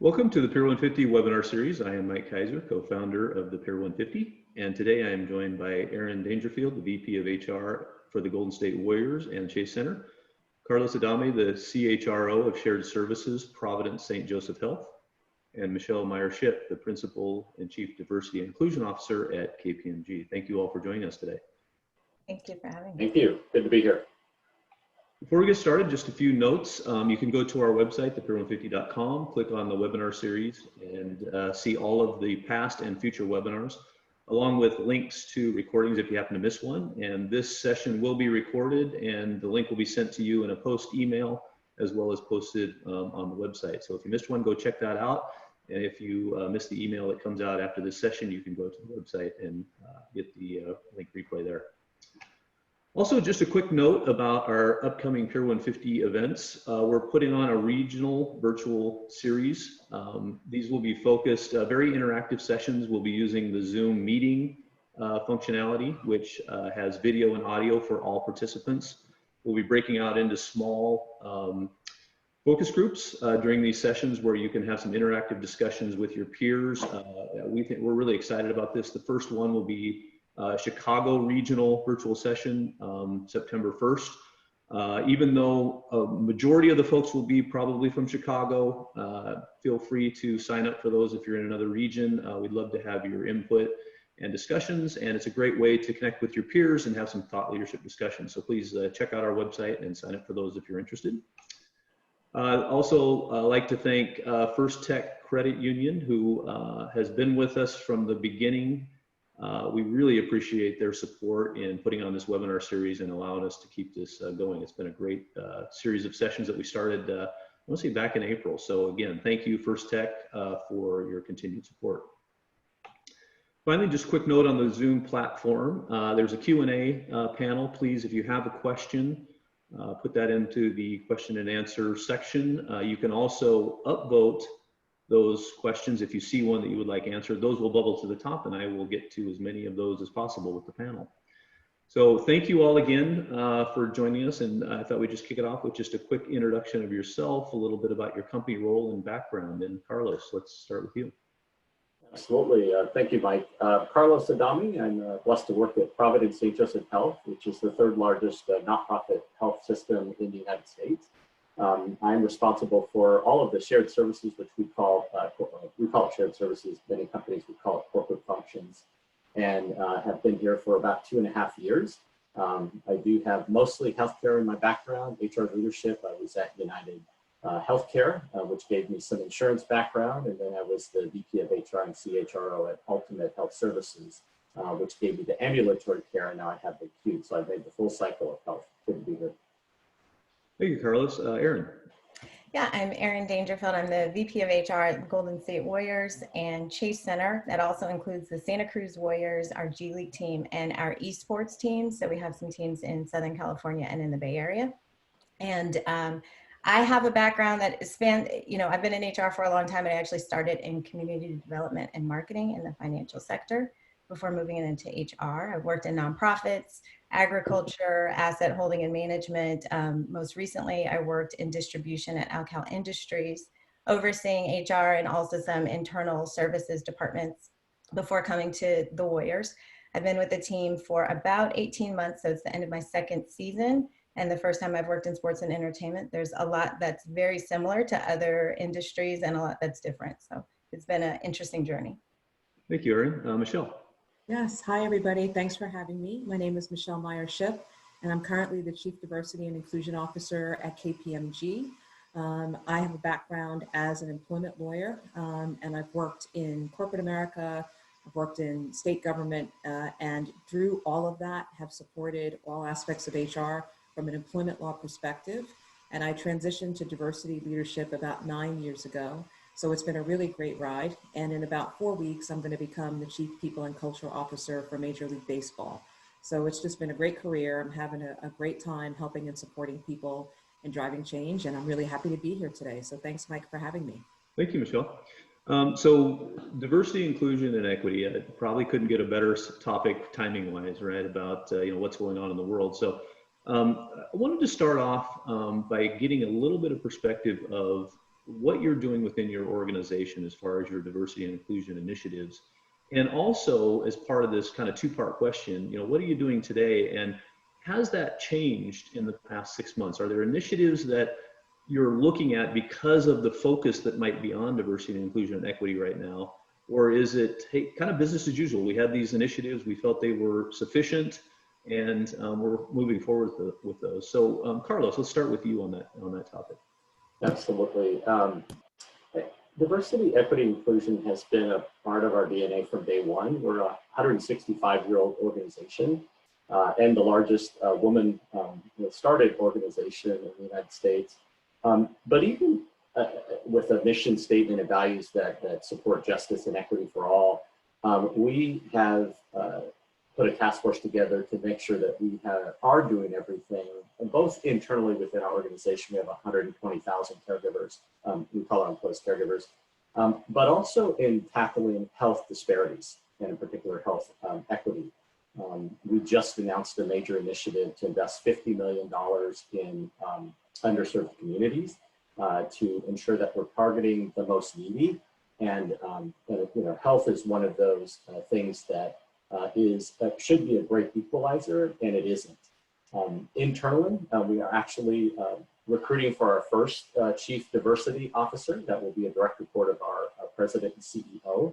Welcome to the Pier 150 webinar series. I am Mike Kaiser, co-founder of the Pier 150, and today I am joined by Erin Dangerfield, the VP of HR for the Golden State Warriors and Chase Center, Carlos Adame, the CHRO of Shared Services, Providence St. Joseph Health, and Michelle Meyer-Ship, the Principal and Chief Diversity and Inclusion Officer at KPMG. Thank you all for joining us today. Thank you for having me. Thank you. Good to be here. Before we get started, just a few notes. You can go to our website, thepier150.com, click on the webinar series, and see all of the past and future webinars, along with links to recordings if you happen to miss one. And this session will be recorded, and the link will be sent to you in a post email, as well as posted on the website. So if you missed one, go check that out. And if you missed the email that comes out after this session, you can go to the website and get the link replay there. Also, just a quick note about our upcoming Pier 150 events. We're putting on a regional virtual series. These will be focused, very interactive sessions. We'll be using the Zoom meeting functionality, which has video and audio for all participants. We'll be breaking out into small focus groups during these sessions where you can have some interactive discussions with your peers. We're really excited about this. The first one will be Chicago regional virtual session, September 1st. Even though a majority of the folks will be probably from Chicago, feel free to sign up for those if you're in another region. We'd love to have your input and discussions, and it's a great way to connect with your peers and have some thought leadership discussions. So please check out our website and sign up for those if you're interested. Also, I'd like to thank First Tech Credit Union, who has been with us from the beginning. We really appreciate their support in putting on this webinar series and allowing us to keep this going. It's been a great series of sessions that we started, I want to say back in April. So again, thank you, First Tech, for your continued support. Finally, just a quick note on the Zoom platform. There's a Q&A panel. Please, if you have a question, put that into the question and answer section. You can also upvote those questions. If you see one that you would like answered, those will bubble to the top, and I will get to as many of those as possible with the panel. So thank you all again for joining us, and I thought we'd just kick it off with just a quick introduction of yourself, a little bit about your company role and background. And Carlos, let's start with you. Absolutely. Thank you, Mike. Carlos Adame. I'm blessed to work at Providence St. Joseph Health, which is the third largest nonprofit health system in the United States. I'm responsible for all of the shared services, which we call it shared services. Many companies would call it corporate functions, and have been here for about 2.5 years. I do have mostly healthcare in my background, HR leadership. I was at United Healthcare, which gave me some insurance background, and then I was the VP of HR and CHRO at Ultimate Health Services, which gave me the ambulatory care, and now I have the acute. So I've made the full cycle of health. Couldn't be here. Thank you, Carlos. Erin. Yeah, I'm Erin Dangerfield. I'm the VP of HR at the Golden State Warriors and Chase Center. That also includes the Santa Cruz Warriors, our G League team, and our esports teams. So we have some teams in Southern California and in the Bay Area. And I have a background that spanned, I've been in HR for a long time, and I actually started in community development and marketing in the financial sector before moving into HR. I've worked in nonprofits, agriculture, asset holding and management. Most recently, I worked in distribution at Alcal Industries, overseeing HR and also some internal services departments before coming to the Warriors. I've been with the team for about 18 months, so it's the end of my second season, and the first time I've worked in sports and entertainment. There's a lot that's very similar to other industries and a lot that's different. So it's been an interesting journey. Thank you, Erin. Michelle. Yes, hi everybody. Thanks for having me. My name is Michelle Meyer-Ship, and I'm currently the Chief Diversity and Inclusion Officer at KPMG. I have a background as an employment lawyer, and I've worked in corporate America, I've worked in state government, and through all of that have supported all aspects of HR from an employment law perspective. And I transitioned to diversity leadership about 9 years ago. So it's been a really great ride. And in about 4 weeks, I'm going to become the Chief People and Cultural Officer for Major League Baseball. So it's just been a great career. I'm having a great time helping and supporting people and driving change. And I'm really happy to be here today. So thanks, Mike, for having me. Thank you, Michelle. So diversity, inclusion, and equity, I probably couldn't get a better topic timing-wise, right, about what's going on in the world. So I wanted to start off by getting a little bit of perspective of what you're doing within your organization as far as your diversity and inclusion initiatives. And also, as part of this kind of two-part question, what are you doing today, and has that changed in the past 6 months? Are there initiatives that you're looking at because of the focus that might be on diversity and inclusion and equity right now? Or is it, hey, kind of business as usual? We had these initiatives, we felt they were sufficient, and we're moving forward with those. So Carlos, let's start with you on that topic. Absolutely. Diversity, equity, inclusion has been a part of our DNA from day one. We're a 165-year-old organization and the largest woman started organization in the United States. But even with a mission statement and values that support justice and equity for all, we have put a task force together to make sure that we are doing everything, and both internally within our organization. We have 120,000 caregivers. We call our employees caregivers, but also in tackling health disparities, and in particular health equity. We just announced a major initiative to invest $50 million in underserved communities to ensure that we're targeting the most needy. And health is one of those things that should be a great equalizer, and it isn't. Internally, we are actually recruiting for our first chief diversity officer that will be a direct report of our president and CEO.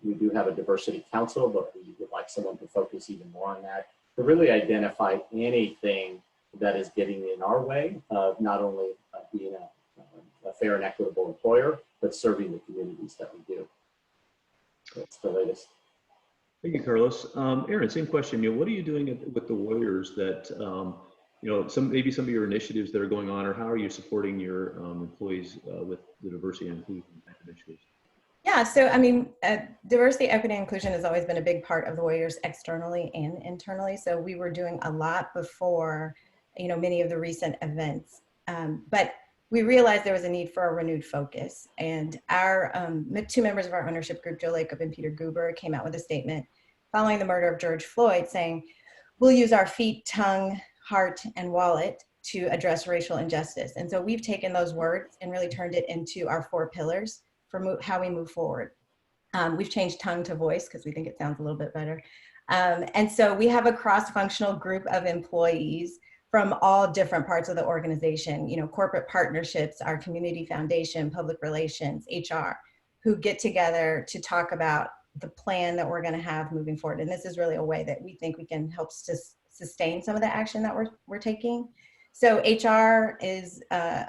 We do have a diversity council, but we would like someone to focus even more on that, to really identify anything that is getting in our way of not only being a fair and equitable employer, but serving the communities that we do. That's the latest. Thank you, Carlos. Aaron, same question. What are you doing with the Warriors that, maybe some of your initiatives that are going on, or how are you supporting your employees with the diversity and inclusion initiatives? Yeah, so diversity, equity, and inclusion has always been a big part of the Warriors externally and internally. So we were doing a lot before, many of the recent events. But we realized there was a need for a renewed focus. And our two members of our ownership group, Joe Lacob and Peter Guber, came out with a statement following the murder of George Floyd saying, we'll use our feet, tongue, heart, and wallet to address racial injustice. And so we've taken those words and really turned it into our 4 pillars for how we move forward. We've changed tongue to voice because we think it sounds a little bit better. And so we have a cross-functional group of employees from all different parts of the organization, corporate partnerships, our community foundation, public relations, HR, who get together to talk about the plan that we're going to have moving forward. And this is really a way that we think we can help sustain some of the action that we're taking. So HR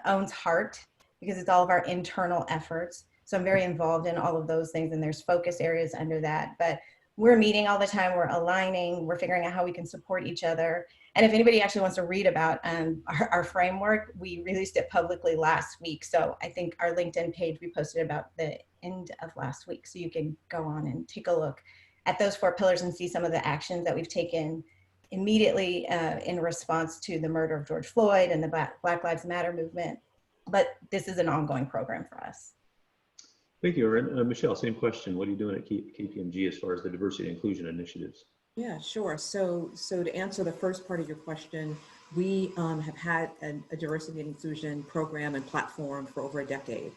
owns Heart because it's all of our internal efforts. So I'm very involved in all of those things, and there's focus areas under that. But we're meeting all the time, we're aligning, we're figuring out how we can support each other. And if anybody actually wants to read about our framework, we released it publicly last week. So I think our LinkedIn page, we posted about the end of last week. So you can go on and take a look at those 4 pillars and see some of the actions that we've taken immediately in response to the murder of George Floyd and the Black Lives Matter movement. But this is an ongoing program for us. Thank you, Aaron. Michelle, same question. What are you doing at KPMG as far as the diversity and inclusion initiatives? Yeah, sure. So to answer the first part of your question, we have had a diversity and inclusion program and platform for over a decade,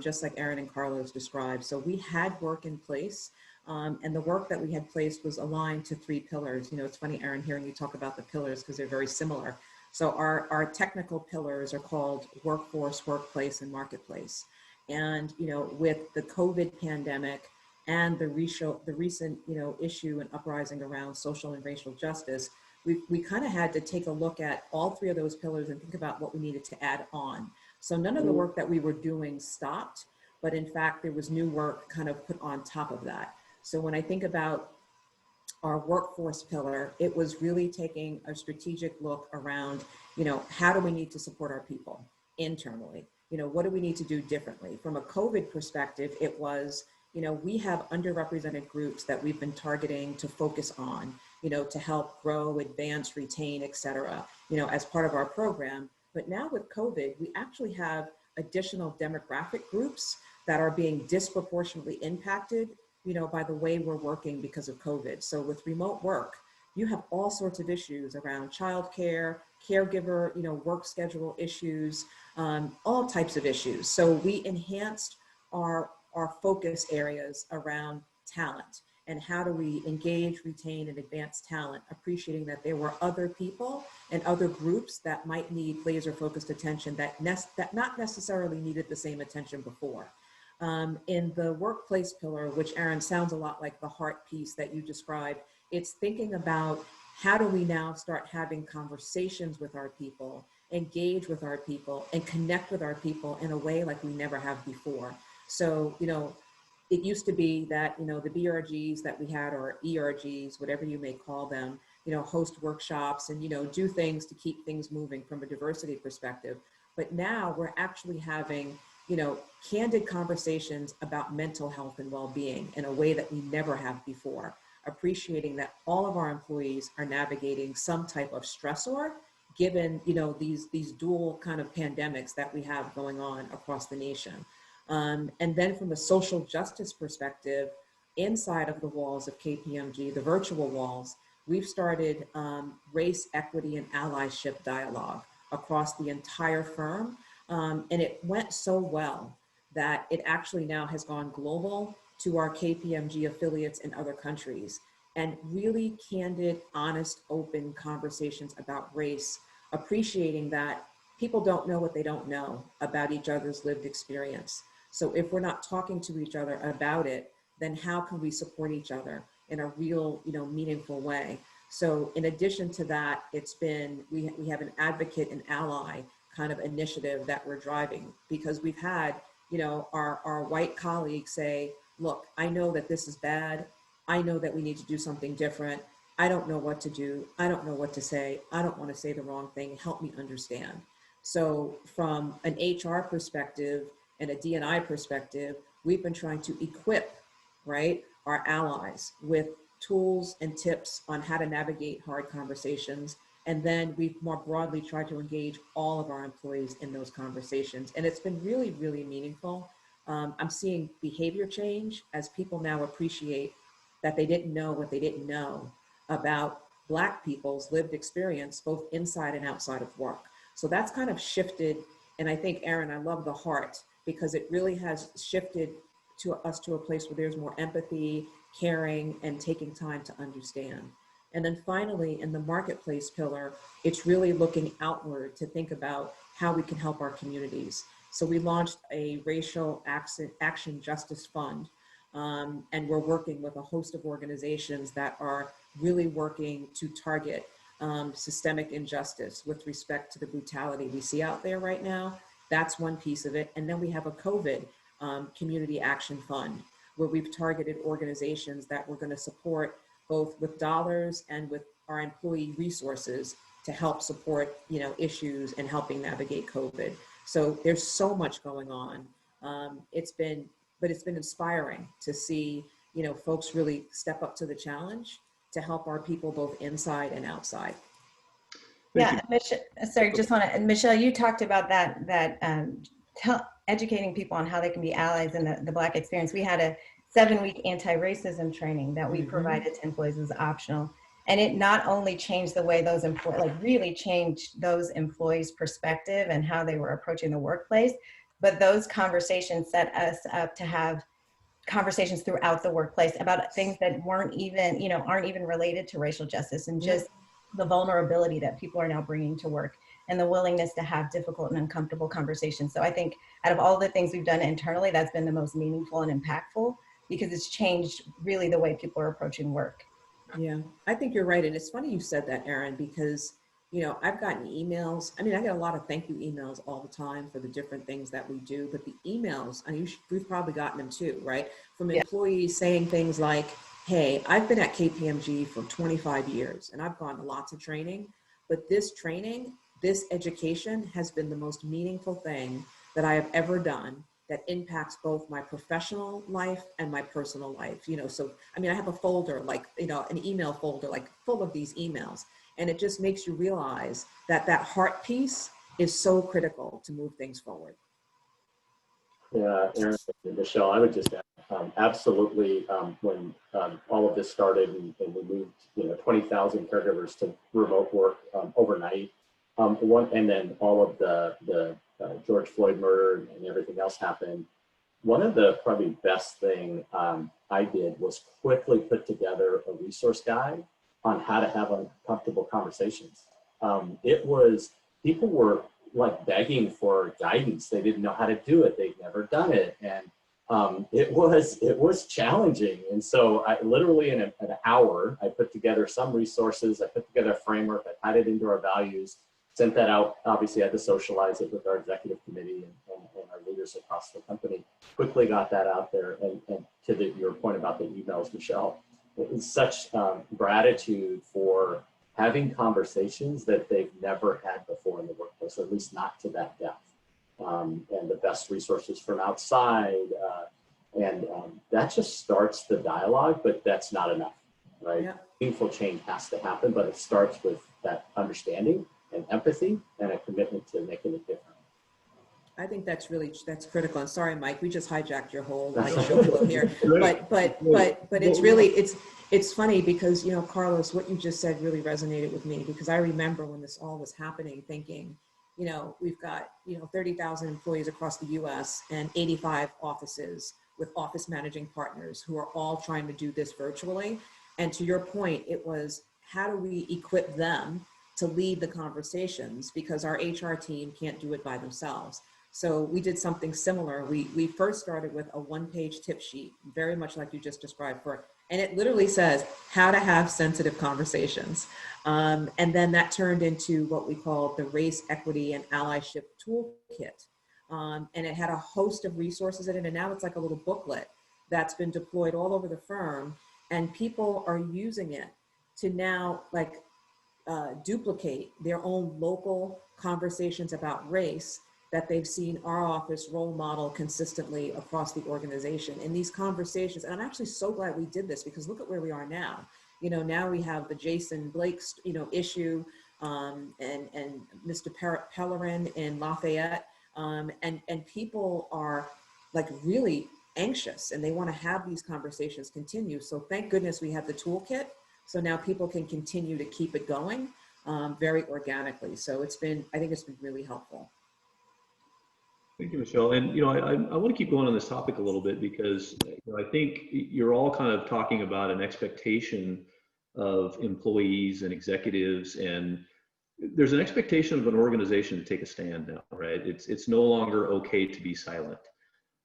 just like Aaron and Carlos described. So we had work in place, and the work that we had placed was aligned to 3 pillars. It's funny, Aaron, hearing you talk about the pillars because they're very similar. So our technical pillars are called workforce, workplace, and marketplace. And, with the COVID pandemic and the recent, issue and uprising around social and racial justice, we kind of had to take a look at all 3 of those pillars and think about what we needed to add on. So none of the work that we were doing stopped, but in fact, there was new work kind of put on top of that. So when I think about our workforce pillar, it was really taking a strategic look around, how do we need to support our people internally? What do we need to do differently? From a COVID perspective, it was, we have underrepresented groups that we've been targeting to focus on, to help grow, advance, retain, et cetera, as part of our program. But now with COVID, we actually have additional demographic groups that are being disproportionately impacted, by the way we're working because of COVID. So with remote work, you have all sorts of issues around childcare, caregiver, work schedule issues, all types of issues. So we enhanced our focus areas around talent and how do we engage, retain, and advance talent, appreciating that there were other people and other groups that might need laser focused attention that not necessarily needed the same attention before. In the workplace pillar, which Aaron sounds a lot like the heart piece that you described, it's thinking about how do we now start having conversations with our people, engage with our people, and connect with our people in a way like we never have before. So, it used to be that, the BRGs that we had, or ERGs, whatever you may call them, host workshops and, do things to keep things moving from a diversity perspective. But now we're actually having, candid conversations about mental health and well-being in a way that we never have before, appreciating that all of our employees are navigating some type of stressor, given, these dual kind of pandemics that we have going on across the nation. And then from a social justice perspective, inside of the walls of KPMG, the virtual walls, we've started race, equity, and allyship dialogue across the entire firm. And it went so well that it actually now has gone global to our KPMG affiliates in other countries. And really candid, honest, open conversations about race, appreciating that people don't know what they don't know about each other's lived experience. So if we're not talking to each other about it, then how can we support each other in a real, meaningful way? So in addition to that, it's been, we have an advocate and ally kind of initiative that we're driving, because we've had, our white colleagues say, look, I know that this is bad. I know that we need to do something different. I don't know what to do. I don't know what to say. I don't want to say the wrong thing. Help me understand. So from an HR perspective, and a D&I perspective, we've been trying to equip, right, our allies with tools and tips on how to navigate hard conversations. And then we've more broadly tried to engage all of our employees in those conversations. And it's been really, really meaningful. I'm seeing behavior change as people now appreciate that they didn't know what they didn't know about Black people's lived experience, both inside and outside of work. So that's kind of shifted. And I think, Aaron, I love the heart, because it really has shifted us to a place where there's more empathy, caring, and taking time to understand. And then finally, in the marketplace pillar, it's really looking outward to think about how we can help our communities. So we launched a racial action justice fund, and we're working with a host of organizations that are really working to target systemic injustice with respect to the brutality we see out there right now. That's one piece of it. And then we have a COVID community action fund, where we've targeted organizations that we're going to support both with dollars and with our employee resources to help support, issues and helping navigate COVID. So there's so much going on. It's been inspiring to see, folks really step up to the challenge to help our people both inside and outside. Yeah, sorry, Michelle, you talked about educating people on how they can be allies in the Black experience. We had a 7-week anti-racism training that we provided to employees as optional. And it not only changed the way those employees, really changed those employees' perspective and how they were approaching the workplace, but those conversations set us up to have conversations throughout the workplace about things that aren't even related to racial justice, and just the vulnerability that people are now bringing to work and the willingness to have difficult and uncomfortable conversations. So I think out of all the things we've done internally, that's been the most meaningful and impactful, because it's changed really the way people are approaching work. Yeah, I think you're right. And it's funny you said that, Aaron, because, I've gotten emails. I get a lot of thank you emails all the time for the different things that we do, but the emails, we've probably gotten them too, right? From employees saying things like, hey, I've been at KPMG for 25 years and I've gone to lots of training, but this training, this education has been the most meaningful thing that I have ever done that impacts both my professional life and my personal life. So, I have a folder, an email folder, full of these emails. And it just makes you realize that heart piece is so critical to move things forward. Yeah, Aaron and Michelle, I would just add Absolutely. When all of this started and we moved, 20,000 caregivers to remote work overnight, and then all of the George Floyd murder and everything else happened. One of the probably best thing I did was quickly put together a resource guide on how to have uncomfortable conversations. People were like begging for guidance. They didn't know how to do it. They'd never done it. And it was challenging. And so I literally in an hour, I put together some resources. I put together a framework. I tied it into our values, sent that out. Obviously I had to socialize it with our executive committee and our leaders across the company. Quickly got that out there. And to your point about the emails, Michelle, it was such gratitude for having conversations that they've never had before in the workplace, or at least not to that depth. And the best resources from outside. That just starts the dialogue, but that's not enough, right? Yeah. Meaningful change has to happen, but it starts with that understanding and empathy and a commitment to making it different. I think that's critical. And sorry, Mike, we just hijacked your whole show flow here. But it's funny because, Carlos, what you just said really resonated with me, because I remember when this all was happening thinking, we've got, 30,000 employees across the US and 85 offices with office managing partners who are all trying to do this virtually. And to your point, it was, how do we equip them to lead the conversations, because our HR team can't do it by themselves. So we did something similar. We first started with a one-page tip sheet, very much like you just described, and it literally says how to have sensitive conversations. And then that turned into what we call the Race, Equity, and Allyship Toolkit. And it had a host of resources in it. And now it's like a little booklet that's been deployed all over the firm. And people are using it to now duplicate their own local conversations about race that they've seen our office role model consistently across the organization. In these conversations, and I'm actually so glad we did this, because look at where we are now. Now we have the Jason Blake, issue, and Mr. Pellerin in Lafayette, and people are really anxious, and they want to have these conversations continue. So thank goodness we have the toolkit. So now people can continue to keep it going very organically. So I think it's been really helpful. Thank you, Michelle. And, I want to keep going on this topic a little bit, because I think you're all kind of talking about an expectation of employees and executives, and there's an expectation of an organization to take a stand now, right? It's no longer okay to be silent.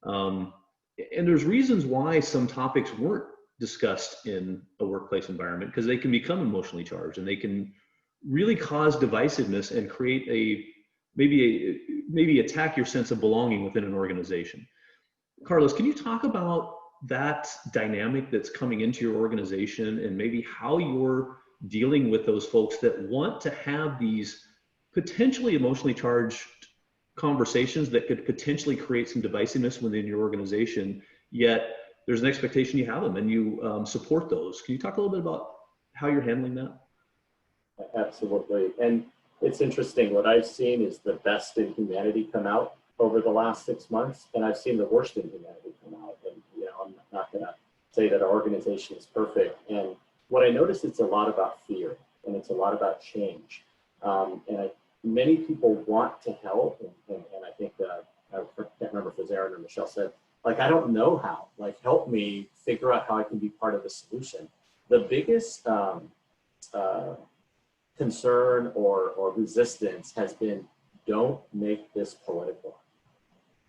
And there's reasons why some topics weren't discussed in a workplace environment, because they can become emotionally charged and they can really cause divisiveness and create maybe attack your sense of belonging within an organization. Carlos, can you talk about that dynamic that's coming into your organization, and maybe how you're dealing with those folks that want to have these potentially emotionally charged conversations that could potentially create some divisiveness within your organization, yet there's an expectation you have them and you support those. Can you talk a little bit about how you're handling that? Absolutely. And it's interesting. What I've seen is the best in humanity come out over the last 6 months, and I've seen the worst in humanity come out. And I'm not going to say that our organization is perfect. And what I notice, it's a lot about fear, and it's a lot about change. Many people want to help, and I think I can't remember if it was Aaron or Michelle said, I don't know how. Help me figure out how I can be part of the solution. The biggest concern or resistance has been, don't make this political,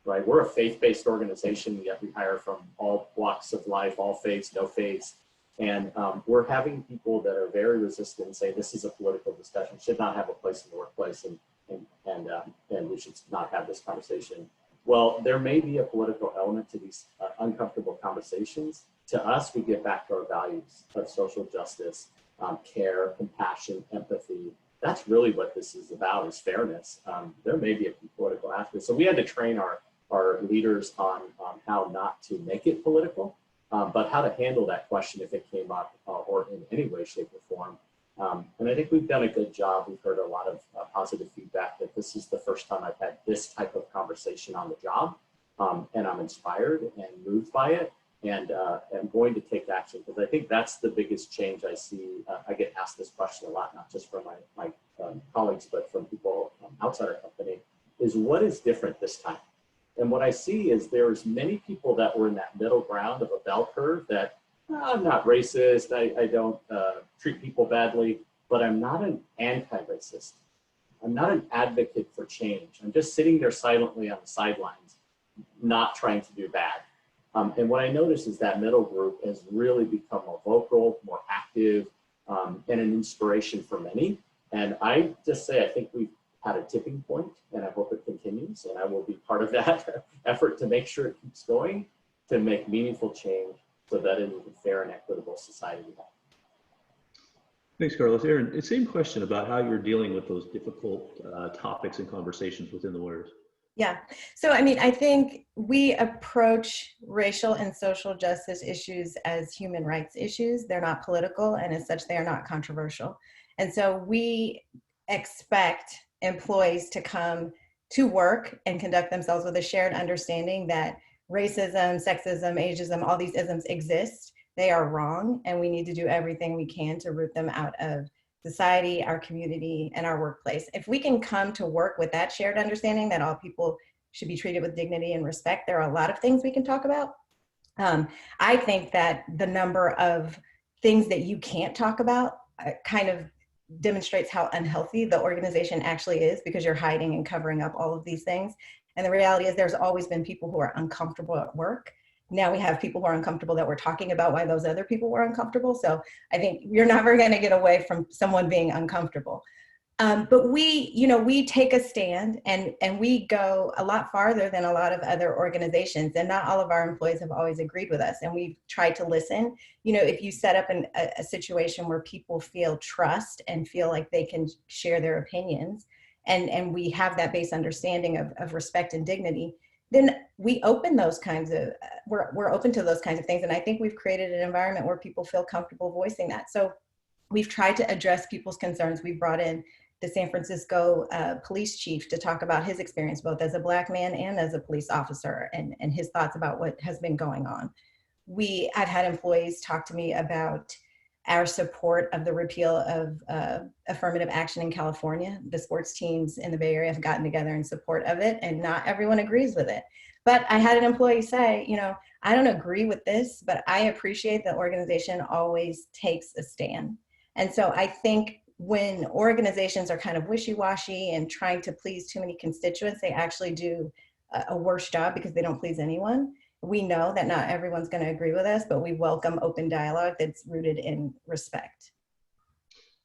right? We're a faith-based organization, yet we hire from all walks of life, all faiths, no faiths. And we're having people that are very resistant and say, this is a political discussion, should not have a place in the workplace, and we should not have this conversation. Well, there may be a political element to these uncomfortable conversations. To us, we get back to our values of social justice, care, compassion, empathy. That's really what this is about, is fairness. There may be a political aspect. So we had to train our leaders on how not to make it political, but how to handle that question if it came up or in any way, shape, or form. And I think we've done a good job. We've heard a lot of positive feedback that this is the first time I've had this type of conversation on the job, and I'm inspired and moved by it. and am going to take action, because I think that's the biggest change I see. I get asked this question a lot, not just from my colleagues, but from people outside our company, is what is different this time? And what I see is there's many people that were in that middle ground of a bell curve that I'm not racist, I don't treat people badly, but I'm not an anti-racist. I'm not an advocate for change. I'm just sitting there silently on the sidelines, not trying to do bad. And what I notice is that middle group has really become more vocal, more active, and an inspiration for many. And I just say, I think we've had a tipping point, and I hope it continues. And I will be part of that effort to make sure it keeps going, to make meaningful change so that it is a fair and equitable society we have. Thanks, Carlos. Aaron, the same question about how you're dealing with those difficult topics and conversations within the Warriors. Yeah. So, I mean, I think we approach racial and social justice issues as human rights issues. They're not political, and as such, they are not controversial. And so we expect employees to come to work and conduct themselves with a shared understanding that racism, sexism, ageism, all these isms exist. They are wrong, and we need to do everything we can to root them out of society, our community, and our workplace. If we can come to work with that shared understanding that all people should be treated with dignity and respect, there are a lot of things we can talk about. I think that the number of things that you can't talk about kind of demonstrates how unhealthy the organization actually is, because you're hiding and covering up all of these things. And the reality is there's always been people who are uncomfortable at work. Now we have people who are uncomfortable that we're talking about why those other people were uncomfortable. So I think you're never going to get away from someone being uncomfortable. But we take a stand, and we go a lot farther than a lot of other organizations. And not all of our employees have always agreed with us. And we've tried to listen. If you set up a situation where people feel trust and feel like they can share their opinions, and we have that base understanding of respect and dignity, then we open those kinds of, we're open to those kinds of things. And I think we've created an environment where people feel comfortable voicing that. So we've tried to address people's concerns. We brought in the San Francisco police chief to talk about his experience, both as a Black man and as a police officer, and his thoughts about what has been going on. I've had employees talk to me about our support of the repeal of affirmative action in California. The sports teams in the Bay Area have gotten together in support of it, and not everyone agrees with it. But I had an employee say, I don't agree with this, but I appreciate the organization always takes a stand. And so I think when organizations are kind of wishy-washy and trying to please too many constituents, they actually do a worse job because they don't please anyone. We know that not everyone's going to agree with us, but we welcome open dialogue that's rooted in respect.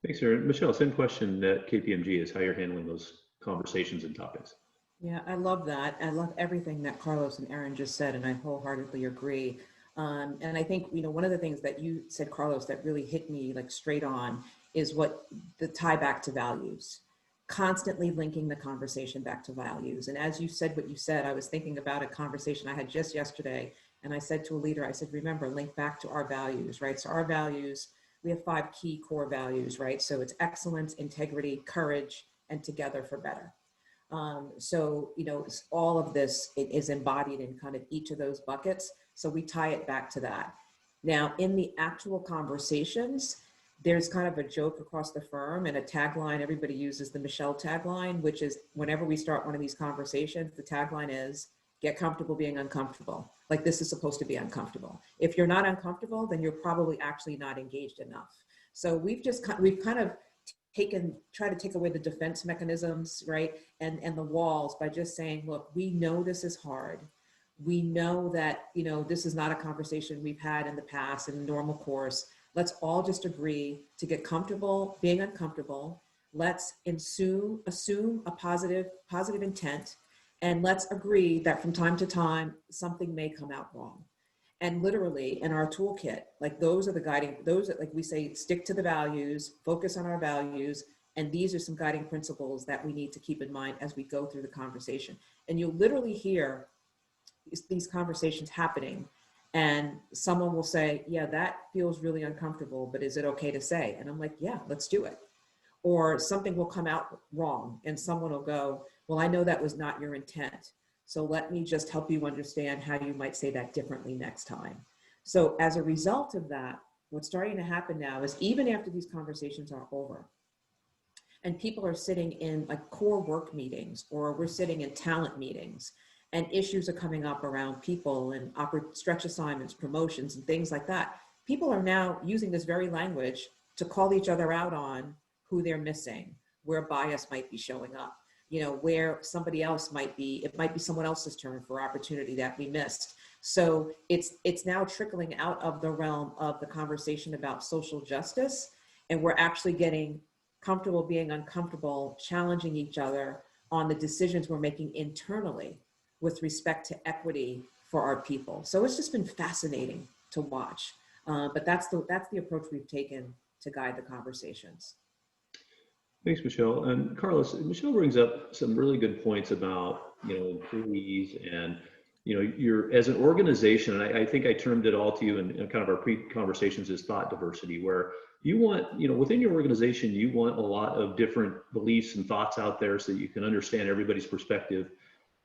Thanks, Aaron. Michelle, same question at KPMG is how you're handling those conversations and topics. Yeah, I love that. I love everything that Carlos and Aaron just said, and I wholeheartedly agree. And I think, one of the things that you said, Carlos, that really hit me like straight on is what the tie back to values. Constantly linking the conversation back to values. And as you said what you said, I was thinking about a conversation I had just yesterday, and I said to a leader, I said, remember, link back to our values, right? So our values, we have 5 key core values, right? So it's excellence, integrity, courage, and together for better. So all of this is embodied in kind of each of those buckets. So we tie it back to that. Now, in the actual conversations, there's kind of a joke across the firm, and a tagline, everybody uses the Michelle tagline, which is whenever we start one of these conversations, the tagline is, get comfortable being uncomfortable. Like, this is supposed to be uncomfortable. If you're not uncomfortable, then you're probably actually not engaged enough. So we've kind of try to take away the defense mechanisms, right? And the walls by just saying, look, we know this is hard. We know that, this is not a conversation we've had in the past in the normal course. Let's all just agree to get comfortable being uncomfortable. Let's assume a positive intent, and let's agree that from time to time, something may come out wrong. And literally in our toolkit, like like we say, stick to the values, focus on our values. And these are some guiding principles that we need to keep in mind as we go through the conversation. And you'll literally hear these conversations happening. And someone will say, yeah, that feels really uncomfortable, but is it okay to say? And I'm like, yeah, let's do it. Or something will come out wrong and someone will go, well, I know that was not your intent. So let me just help you understand how you might say that differently next time. So as a result of that, what's starting to happen now is even after these conversations are over and people are sitting in like core work meetings, or we're sitting in talent meetings, and issues are coming up around people and stretch assignments, promotions, and things like that, people are now using this very language to call each other out on who they're missing, where bias might be showing up, where somebody else might be, it might be someone else's turn for opportunity that we missed. So it's now trickling out of the realm of the conversation about social justice, and we're actually getting comfortable being uncomfortable, challenging each other on the decisions we're making internally with respect to equity for our people. So it's just been fascinating to watch. But that's the approach we've taken to guide the conversations. Thanks, Michelle. And Carlos, Michelle brings up some really good points about, employees and, you're as an organization, and I think I termed it all to you in kind of our pre-conversations as thought diversity, where you want, within your organization, you want a lot of different beliefs and thoughts out there so that you can understand everybody's perspective.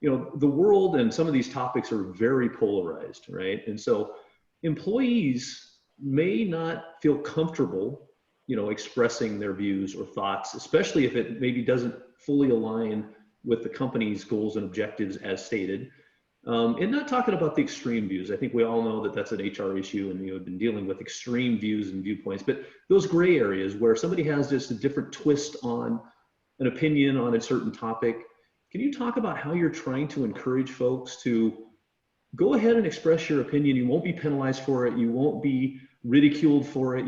The world and some of these topics are very polarized, right? And so employees may not feel comfortable expressing their views or thoughts, especially if it maybe doesn't fully align with the company's goals and objectives as stated. And not talking about the extreme views. I think we all know that that's an HR issue, and have been dealing with extreme views and viewpoints, but those gray areas where somebody has just a different twist on an opinion on a certain topic. Can you talk about how you're trying to encourage folks to go ahead and express your opinion? You won't be penalized for it. You won't be ridiculed for it.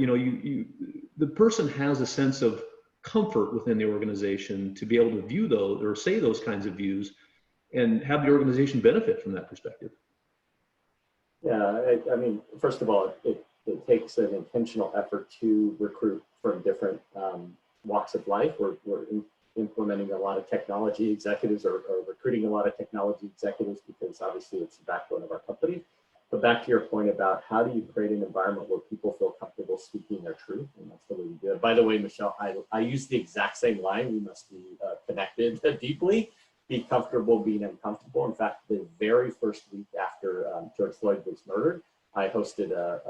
The person has a sense of comfort within the organization to be able to view those or say those kinds of views and have the organization benefit from that perspective. Yeah, I mean, first of all, it takes an intentional effort to recruit from different walks of life. We're implementing a lot of technology executives or recruiting a lot of technology executives because obviously it's the backbone of our company. But back to your point about how do you create an environment where people feel comfortable speaking their truth, and that's the way we do it. By the way, Michelle, I use the exact same line. We must be connected deeply. Be comfortable being uncomfortable. In fact, the very first week after George Floyd was murdered, I hosted a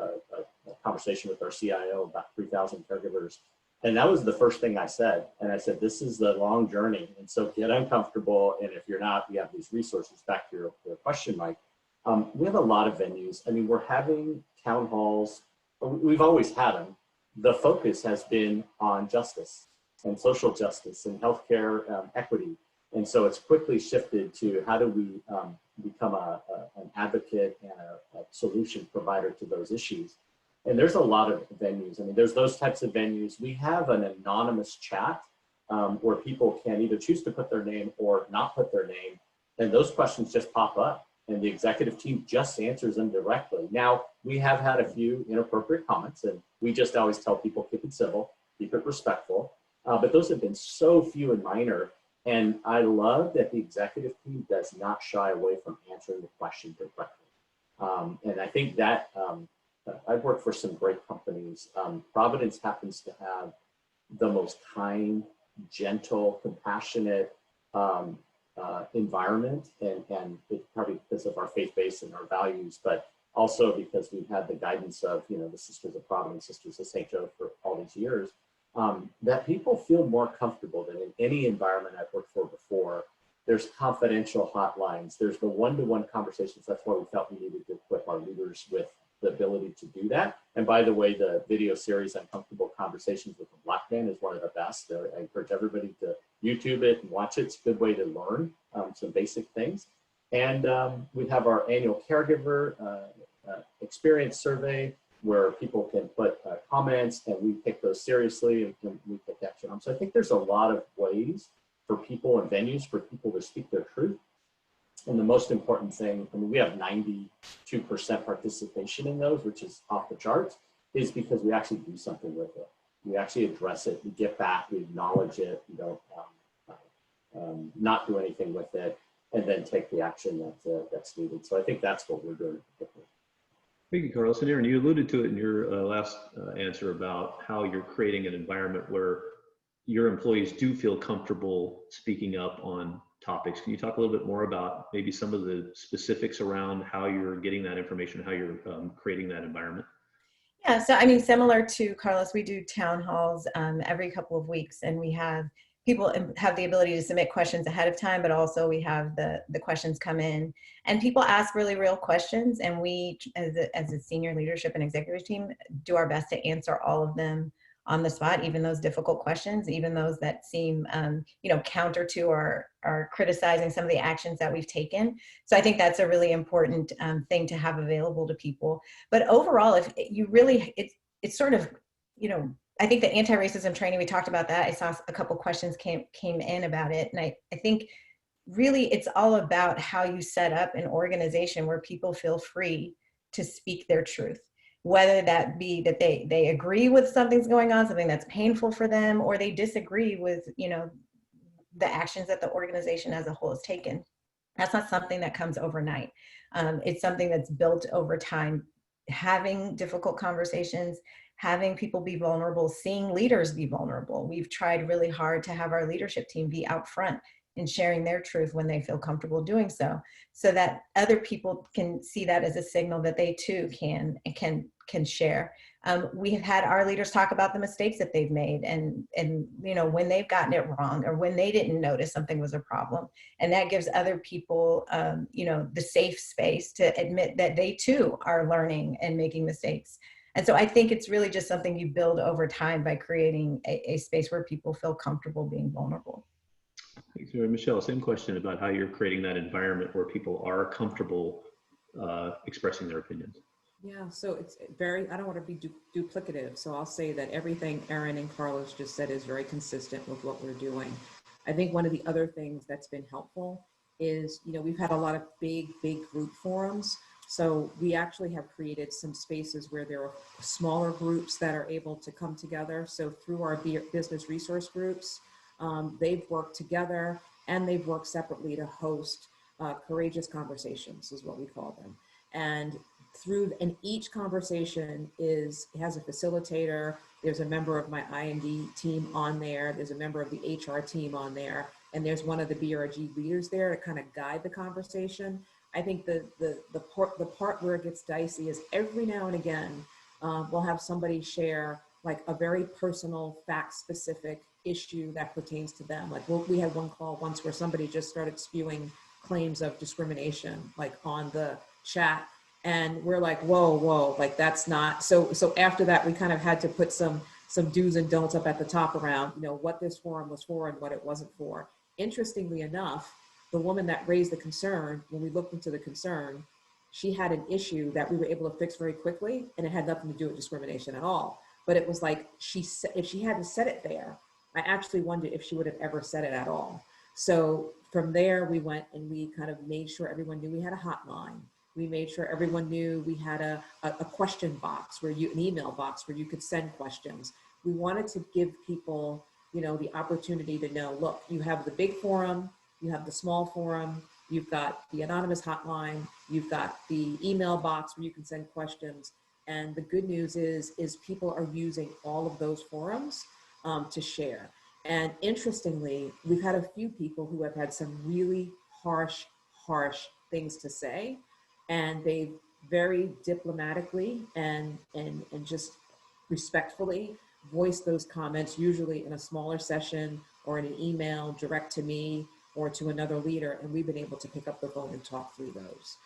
conversation with our CIO, about 3,000 caregivers. And that was the first thing I said. And I said, this is the long journey. And so get uncomfortable. And if you're not, we have these resources. Back to your question, Mike. We have a lot of venues. I mean, we're having town halls. We've always had them. The focus has been on justice and social justice and healthcare equity. And so it's quickly shifted to how do we become an advocate and a solution provider to those issues. And there's a lot of venues. I mean, there's those types of venues. We have an anonymous chat where people can either choose to put their name or not put their name. And those questions just pop up and the executive team just answers them directly. Now, we have had a few inappropriate comments, and we just always tell people, keep it civil, keep it respectful. But those have been so few and minor. And I love that the executive team does not shy away from answering the question directly. And I think that I've worked for some great companies. Providence happens to have the most kind, gentle, compassionate environment, and it's probably because of our faith base and our values, but also because we've had the guidance of the Sisters of Providence, Sisters of St. Joe for all these years. That people feel more comfortable than in any environment I've worked for before. There's confidential hotlines. There's the one-to-one conversations. That's why we felt we needed to equip our leaders with the ability to do that. And by the way, the video series, Uncomfortable Conversations with a Black Man, is one of the best. I encourage everybody to YouTube it and watch it. It's a good way to learn some basic things. And we have our annual caregiver experience survey, where people can put comments and we take those seriously and we take action on. So I think there's a lot of ways for people and venues for people to speak their truth. And the most important thing, I mean, we have 92% participation in those, which is off the charts, is because we actually do something with it. We actually address it, we get back, we acknowledge it, we don't not do anything with it, and then take the action that's needed. So I think that's what we're doing. Thank you, Carlos. And Aaron, you alluded to it in your last answer about how you're creating an environment where your employees do feel comfortable speaking up on topics. Can you talk a little bit more about maybe some of the specifics around how you're getting that information, how you're creating that environment? Yeah, so I mean, similar to Carlos, we do town halls every couple of weeks, and we have people have the ability to submit questions ahead of time, but also we have the questions come in, and people ask really real questions, and we, as a senior leadership and executive team, do our best to answer all of them on the spot, even those difficult questions, even those that seem, counter to or criticizing some of the actions that we've taken. So I think that's a really important thing to have available to people. But overall, if you really, it's sort of, I think the anti-racism training, we talked about that. I saw a couple questions came in about it. And I think really it's all about how you set up an organization where people feel free to speak their truth, whether that be that they agree with something's going on, something that's painful for them, or they disagree with, the actions that the organization as a whole has taken. That's not something that comes overnight. It's something that's built over time, having difficult conversations, having people be vulnerable, seeing leaders be vulnerable. We've tried really hard to have our leadership team be out front in sharing their truth when they feel comfortable doing so that other people can see that as a signal that they too can share. We have had our leaders talk about the mistakes that they've made and when they've gotten it wrong or when they didn't notice something was a problem. And that gives other people, the safe space to admit that they too are learning and making mistakes. And so I think it's really just something you build over time by creating a space where people feel comfortable being vulnerable. Thanks, Michelle. Same question about how you're creating that environment where people are comfortable expressing their opinions. Yeah, so it's very, I don't want to be duplicative. So I'll say that everything Erin and Carlos just said is very consistent with what we're doing. I think one of the other things that's been helpful is, we've had a lot of big group forums. So we actually have created some spaces where there are smaller groups that are able to come together. So through our business resource groups, they've worked together and they've worked separately to host courageous conversations is what we call them. And each conversation has a facilitator. There's a member of my I&D team on there. There's a member of the HR team on there. And there's one of the BRG leaders there to kind of guide the conversation. I think the part where it gets dicey is every now and again, we'll have somebody share like a very personal, fact-specific issue that pertains to them. Like we had one call once where somebody just started spewing claims of discrimination, like on the chat. And we're like, whoa, like that's not, so after that, we kind of had to put some do's and don'ts up at the top around, what this forum was for and what it wasn't for. Interestingly enough, the woman that raised the concern, when we looked into the concern, she had an issue that we were able to fix very quickly, and it had nothing to do with discrimination at all. But it was like, if she hadn't said it there, I actually wondered if she would have ever said it at all. So from there, we went and we kind of made sure everyone knew we had a hotline. We made sure everyone knew we had a question box an email box where you could send questions. We wanted to give people, the opportunity to know, look, you have the big forum, you have the small forum, you've got the anonymous hotline, you've got the email box where you can send questions. And the good news is people are using all of those forums to share. And interestingly, we've had a few people who have had some really harsh things to say. And they very diplomatically and just respectfully voiced those comments, usually in a smaller session or in an email direct to me or to another leader. And we've been able to pick up the phone and talk through those.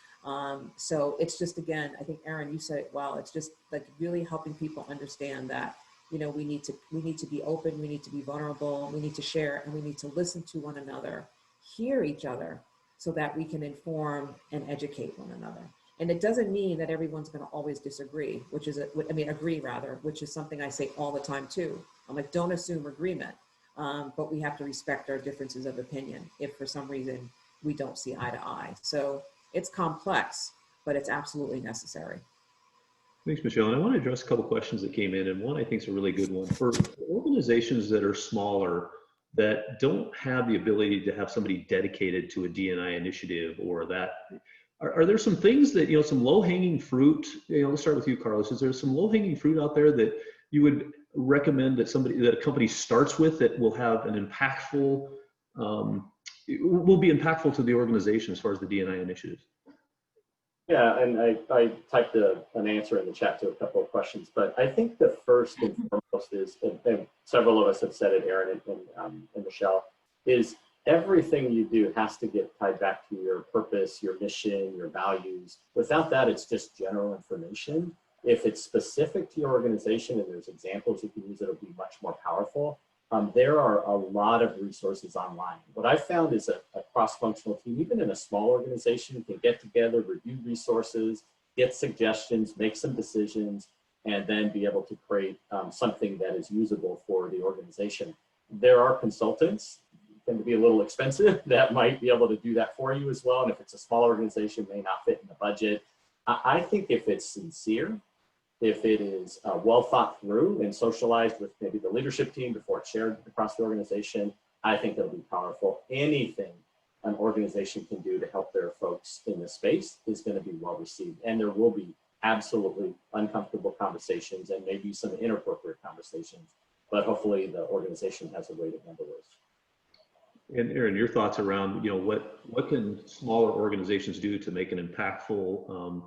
So it's just, again, I think Erin, you said it well, it's just like really helping people understand that, we need to be open, we need to be vulnerable, we need to share, and we need to listen to one another, hear each other, so that we can inform and educate one another. And it doesn't mean that everyone's going to always disagree, agree rather, which is something I say all the time too. I'm like, don't assume agreement, but we have to respect our differences of opinion if for some reason we don't see eye to eye. So it's complex, but it's absolutely necessary. Thanks, Michelle. And I want to address a couple questions that came in, and one I think is a really good one. For organizations that are smaller, that don't have the ability to have somebody dedicated to a D&I initiative, or that, are there some things that, some low-hanging fruit, let's start with you, Carlos. Is there some low-hanging fruit out there that you would recommend that a company starts with that will have an impactful will be impactful to the organization as far as the D&I initiatives? Yeah, and I typed an answer in the chat to a couple of questions, but I think the first and foremost is, and several of us have said it, Aaron and Michelle, is everything you do has to get tied back to your purpose, your mission, your values. Without that, it's just general information. If it's specific to your organization and there's examples you can use, it'll be much more powerful. There are a lot of resources online. What I found is a cross-functional team, even in a small organization, can get together, review resources, get suggestions, make some decisions, and then be able to create something that is usable for the organization. There are consultants, tend to be a little expensive, that might be able to do that for you as well. And if it's a small organization, may not fit in the budget. I think if it's sincere, if it is well thought through and socialized with maybe the leadership team before it's shared across the organization, I think it'll be powerful. Anything an organization can do to help their folks in this space is going to be well received. And there will be absolutely uncomfortable conversations and maybe some inappropriate conversations, but hopefully the organization has a way to handle those. And Aaron, your thoughts around, what can smaller organizations do to make an impactful,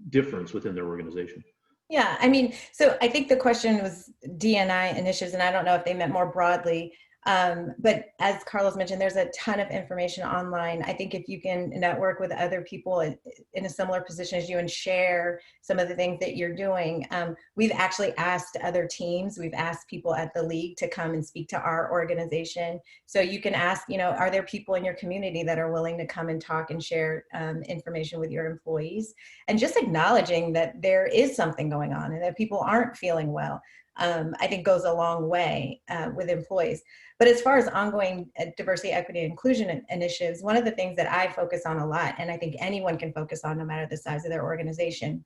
difference within their organization? Yeah, I mean, so I think the question was D&I initiatives, and I don't know if they meant more broadly. But as Carlos mentioned, there's a ton of information online. I think if you can network with other people in a similar position as you and share some of the things that you're doing, we've actually asked other teams, we've asked people at the league to come and speak to our organization. So you can ask, are there people in your community that are willing to come and talk and share information with your employees? And just acknowledging that there is something going on and that people aren't feeling well, I think goes a long way with employees. But as far as ongoing diversity, equity, and inclusion initiatives, one of the things that I focus on a lot, and I think anyone can focus on no matter the size of their organization,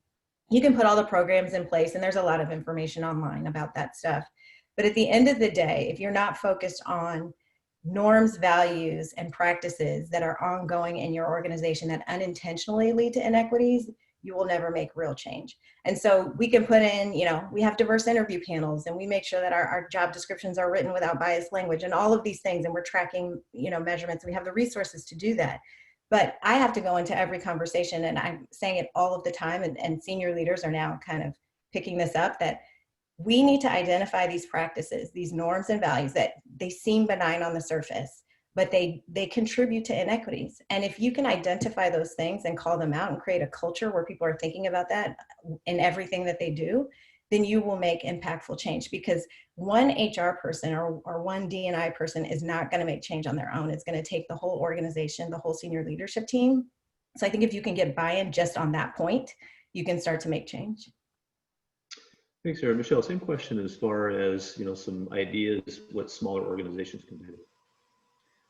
you can put all the programs in place, and there's a lot of information online about that stuff. But at the end of the day, if you're not focused on norms, values, and practices that are ongoing in your organization that unintentionally lead to inequities, you will never make real change. And so we can put in, we have diverse interview panels, and we make sure that our job descriptions are written without biased language and all of these things. And we're tracking, measurements. We have the resources to do that. But I have to go into every conversation, and I'm saying it all of the time, and senior leaders are now kind of picking this up, that we need to identify these practices, these norms and values that they seem benign on the surface, but they contribute to inequities. And if you can identify those things and call them out and create a culture where people are thinking about that in everything that they do, then you will make impactful change, because one HR person or one D&I person is not going to make change on their own. It's going to take the whole organization, the whole senior leadership team. So I think if you can get buy-in just on that point, you can start to make change. Thanks, Sarah. Michelle, same question as far as, some ideas what smaller organizations can do.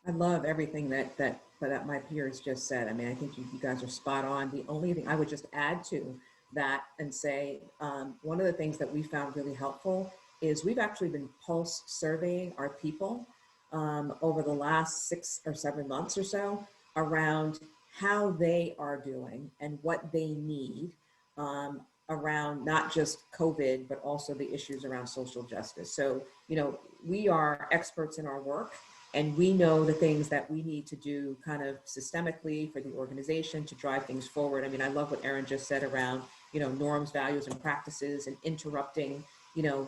I love everything that my peers just said. I mean, I think you guys are spot on. The only thing I would just add to that and say, one of the things that we found really helpful is we've actually been pulse surveying our people over the last 6 or 7 months or so around how they are doing and what they need around not just COVID, but also the issues around social justice. So, we are experts in our work, and we know the things that we need to do kind of systemically for the organization to drive things forward. I mean, I love what Aaron just said around, norms, values, and practices, and interrupting,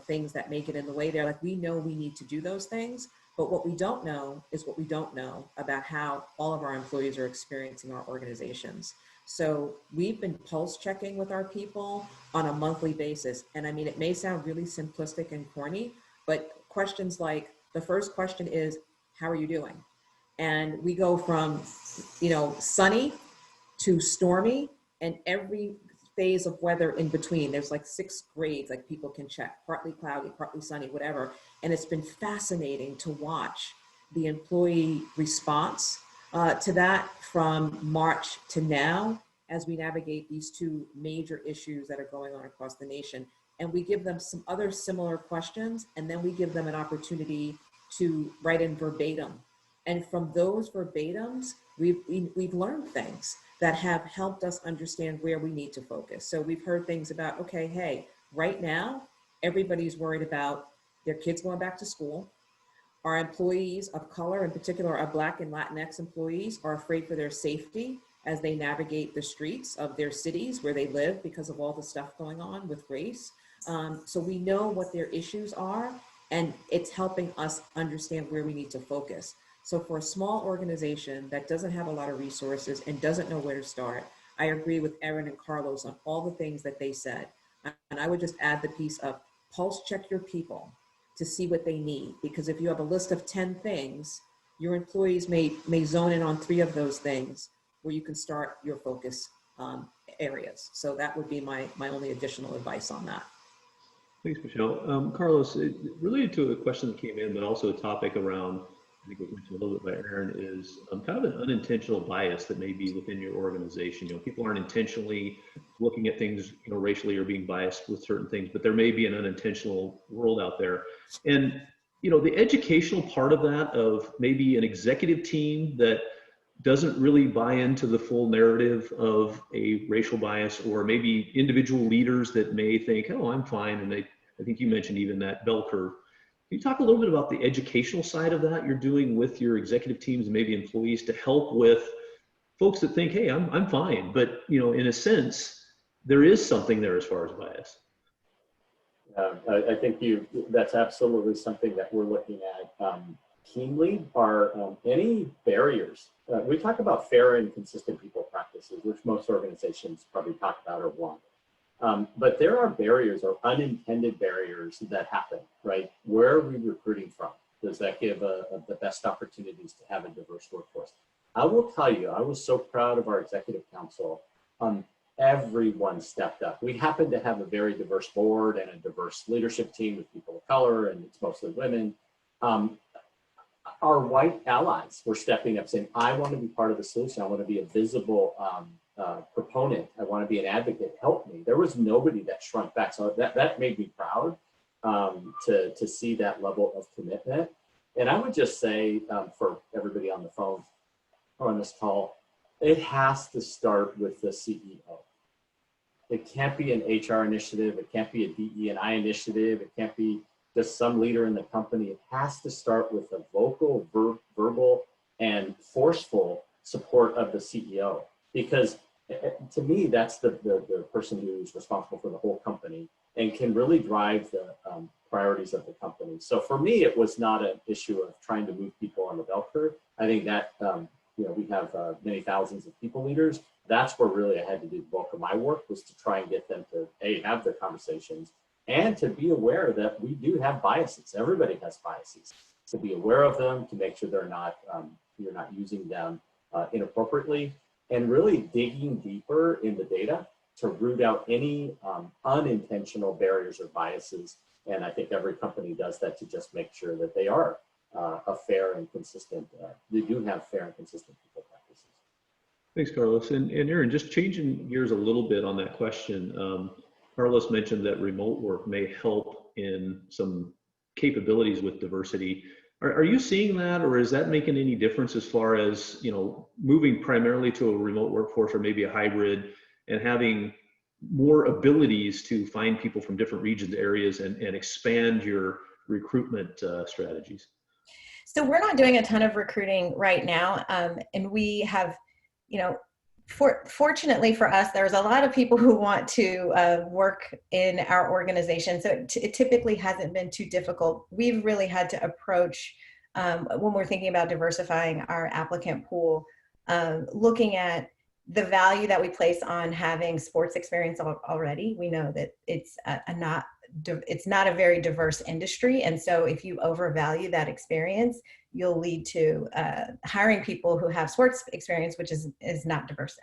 things that make it in the way there. Like, we know we need to do those things, but what we don't know is what we don't know about how all of our employees are experiencing our organizations. So we've been pulse checking with our people on a monthly basis. And I mean, it may sound really simplistic and corny, but questions like, the first question is, how are you doing? And we go from, sunny to stormy, and every phase of weather in between. There's like 6 grades, like people can check, partly cloudy, partly sunny, whatever. And it's been fascinating to watch the employee response to that from March to now, as we navigate these 2 major issues that are going on across the nation. And we give them some other similar questions, and then we give them an opportunity to write in verbatim. And from those verbatims, we've learned things that have helped us understand where we need to focus. So we've heard things about, okay, hey, right now, everybody's worried about their kids going back to school, Our employees of color, in particular our Black and Latinx employees, are afraid for their safety as they navigate the streets of their cities where they live because of all the stuff going on with race. So we know what their issues are, and it's helping us understand where we need to focus. So for a small organization that doesn't have a lot of resources and doesn't know where to start, I agree with Erin and Carlos on all the things that they said. And I would just add the piece of pulse check your people to see what they need. Because if you have a list of 10 things, your employees may zone in on 3 of those things where you can start your focus areas. So that would be my only additional advice on that. Thanks, Michelle. Carlos, related to a question that came in, but also a topic around, I think it was mentioned a little bit by Erin, is kind of an unintentional bias that may be within your organization. You know, people aren't intentionally looking at things, you know, racially or being biased with certain things, but there may be an unintentional world out there. And, you know, the educational part of that, of maybe an executive team that doesn't really buy into the full narrative of a racial bias, or maybe individual leaders that may think, oh, I'm fine. And I think you mentioned even that bell curve. Can you talk a little bit about the educational side of that you're doing with your executive teams and maybe employees to help with folks that think, hey, I'm fine. But, you know, in a sense, there is something there as far as bias. I think that's absolutely something that we're looking at keenly. Are any barriers? We talk about fair and consistent people practices, which most organizations probably talk about or want. But there are barriers or unintended barriers that happen, right? Where are we recruiting from? Does that give the best opportunities to have a diverse workforce? I will tell you, I was so proud of our executive council. Everyone stepped up. We happen to have a very diverse board and a diverse leadership team with people of color, and it's mostly women. Our white allies were stepping up saying, I want to be part of the solution. I want to be a visible proponent. I want to be an advocate. Help me. There was nobody that shrunk back. So that made me proud to see that level of commitment. And I would just say for everybody on the phone or on this call, it has to start with the CEO. It can't be an HR initiative. It can't be a DE&I initiative. It can't be just some leader in the company. It has to start with a vocal, verbal, and forceful support of the CEO. Because to me, that's the person who's responsible for the whole company and can really drive the priorities of the company. So for me, it was not an issue of trying to move people on the bell curve. I think that, you know, we have many thousands of people leaders. That's where really I had to do the bulk of my work, was to try and get them to have their conversations and to be aware that we do have biases. Everybody has biases. To be aware of them, to make sure they're not, you're not using them inappropriately, and really digging deeper in the data to root out any unintentional barriers or biases. And I think every company does that to just make sure that they are a fair and consistent, they do have fair and consistent people practices. Thanks, Carlos. And Erin, just changing gears a little bit on that question. Carlos mentioned that remote work may help in some capabilities with diversity. Are you seeing that, or is that making any difference as far as, you know, moving primarily to a remote workforce or maybe a hybrid and having more abilities to find people from different regions, areas, and expand your recruitment strategies? So we're not doing a ton of recruiting right now. And we have, you know, fortunately for us, there's a lot of people who want to work in our organization. So it typically hasn't been too difficult. We've really had to approach, when we're thinking about diversifying our applicant pool, looking at the value that we place on having sports experience already. We know that it's not a very diverse industry. And so if you overvalue that experience, you'll lead to hiring people who have sports experience, which is not diverse.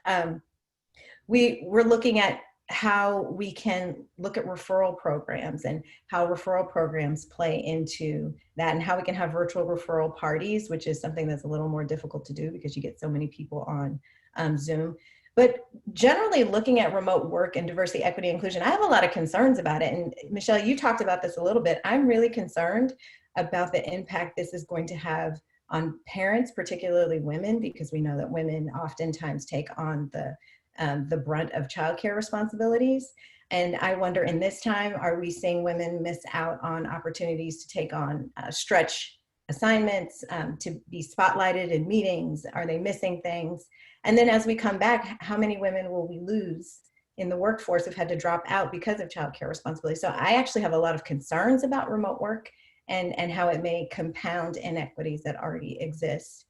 We're looking at how we can look at referral programs and how referral programs play into that, and how we can have virtual referral parties, which is something that's a little more difficult to do because you get so many people on Zoom. But generally looking at remote work and diversity, equity, inclusion, I have a lot of concerns about it. And Michelle, you talked about this a little bit. I'm really concerned about the impact this is going to have on parents, particularly women, because we know that women oftentimes take on the brunt of childcare responsibilities. And I wonder, in this time, are we seeing women miss out on opportunities to take on stretch assignments, to be spotlighted in meetings? Are they missing things? And then as we come back, how many women will we lose in the workforce who've had to drop out because of childcare responsibility? So I actually have a lot of concerns about remote work and how it may compound inequities that already exist.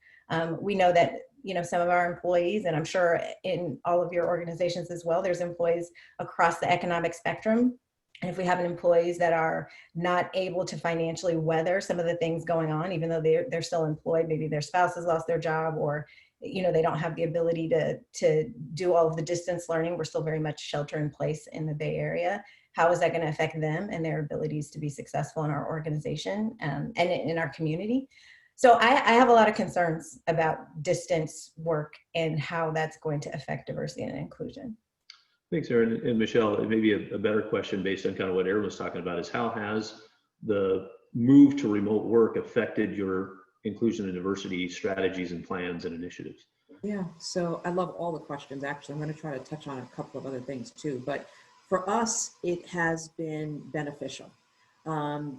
We know that, you know, some of our employees, and I'm sure in all of your organizations as well, there's employees across the economic spectrum. And if we have employees that are not able to financially weather some of the things going on, even though they're still employed, maybe their spouse has lost their job, or, you know, they don't have the ability to do all of the distance learning. We're still very much shelter in place in the Bay Area. How is that going to affect them and their abilities to be successful in our organization and in our community? So I have a lot of concerns about distance work and how that's going to affect diversity and inclusion. Thanks, Erin. And Michelle, maybe a better question based on kind of what Erin was talking about is how has the move to remote work affected your inclusion and diversity strategies and plans and initiatives? Yeah, so I love all the questions. Actually, I'm going to try to touch on a couple of other things too. But for us, it has been beneficial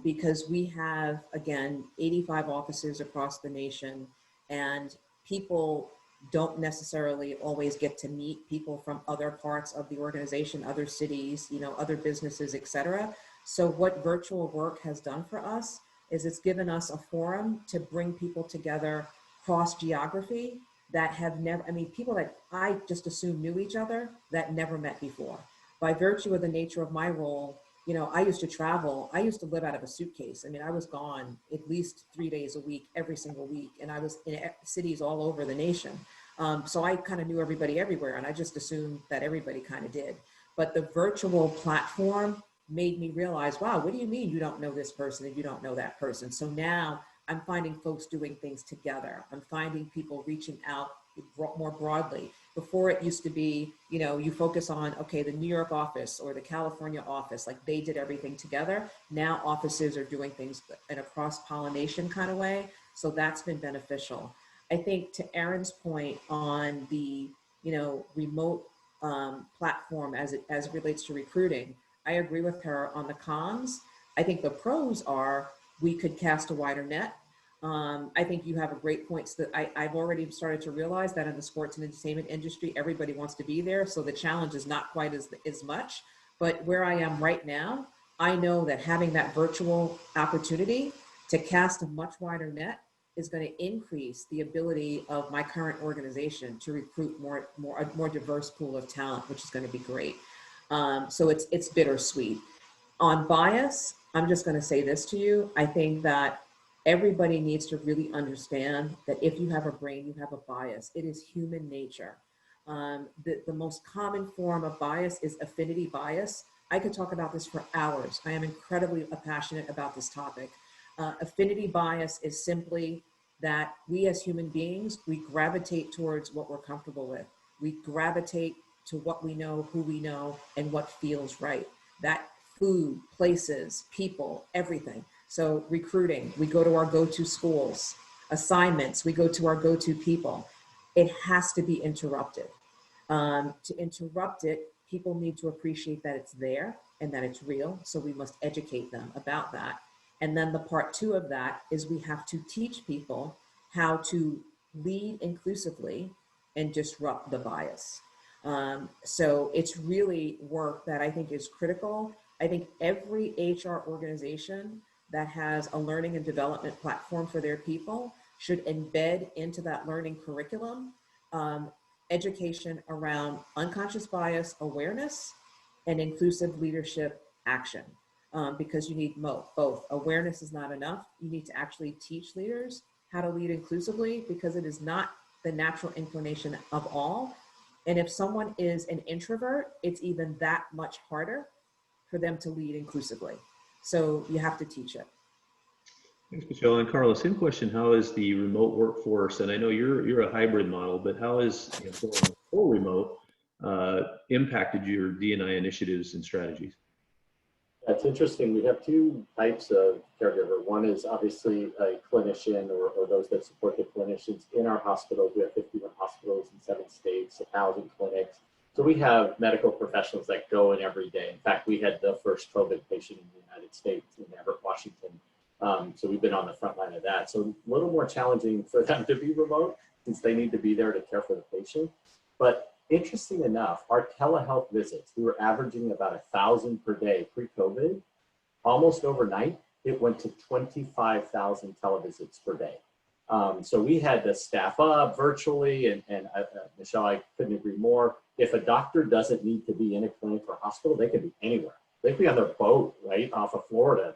because we have, again, 85 offices across the nation, and people don't necessarily always get to meet people from other parts of the organization, other cities, you know, other businesses, et cetera. So what virtual work has done for us is it's given us a forum to bring people together cross geography that have never, I mean, people that I just assumed knew each other that never met before. By virtue of the nature of my role, you know, I used to travel. I used to live out of a suitcase. I mean, I was gone at least 3 days a week, every single week. And I was in cities all over the nation. So I kind of knew everybody everywhere. And I just assumed that everybody kind of did. But the virtual platform made me realize, wow, what do you mean you don't know this person and you don't know that person? So now I'm finding folks doing things together. I'm finding people reaching out more broadly. Before it used to be, you know, you focus on, okay, the New York office or the California office, like they did everything together. Now offices are doing things in a cross-pollination kind of way. So that's been beneficial. I think to Erin's point on the, you know, remote platform as it relates to recruiting, I agree with her on the cons. I think the pros are we could cast a wider net. I think you have a great point that I've already started to realize that in the sports and entertainment industry, everybody wants to be there. So the challenge is not quite as much, but where I am right now, I know that having that virtual opportunity to cast a much wider net is going to increase the ability of my current organization to recruit a more diverse pool of talent, which is going to be great. So it's bittersweet. On bias, I'm just going to say this to you. I think that everybody needs to really understand that if you have a brain, you have a bias. It is human nature. The most common form of bias is affinity bias. I could talk about this for hours. I am incredibly passionate about this topic. Affinity bias is simply that we as human beings, we gravitate towards what we're comfortable with. We gravitate to what we know, who we know, and what feels right. That food, places, people, everything. So recruiting, we go to our go-to schools. Assignments, we go to our go-to people. It has to be interrupted. To interrupt it, people need to appreciate that it's there and that it's real. So we must educate them about that. And then the part two of that is we have to teach people how to lead inclusively and disrupt the bias. So it's really work that I think is critical. I think every HR organization that has a learning and development platform for their people should embed into that learning curriculum education around unconscious bias awareness and inclusive leadership action. Because you need both. Awareness is not enough. You need to actually teach leaders how to lead inclusively because it is not the natural inclination of all. And if someone is an introvert, it's even that much harder for them to lead inclusively. So you have to teach it. Thanks, Michelle. And Carla, same question. How is the remote workforce, and I know you're a hybrid model, but how is going full remote impacted your D&I initiatives and strategies? That's interesting. We have two types of caregiver. One is obviously a clinician or those that support the clinicians in our hospitals. We have 51 hospitals in 7 states, 1,000 clinics. So we have medical professionals that go in every day. In fact, we had the first COVID patient in the United States in Everett, Washington, So we've been on the front line of that. So a little more challenging for them to be remote since they need to be there to care for the patient. But interesting enough, our telehealth visits, we were averaging about 1,000 per day pre-COVID. Almost overnight, it went to 25,000 televisits per day. So we had to staff up virtually, and Michelle, I couldn't agree more. If a doctor doesn't need to be in a clinic or hospital, they could be anywhere. They could be on their boat, right, off of Florida,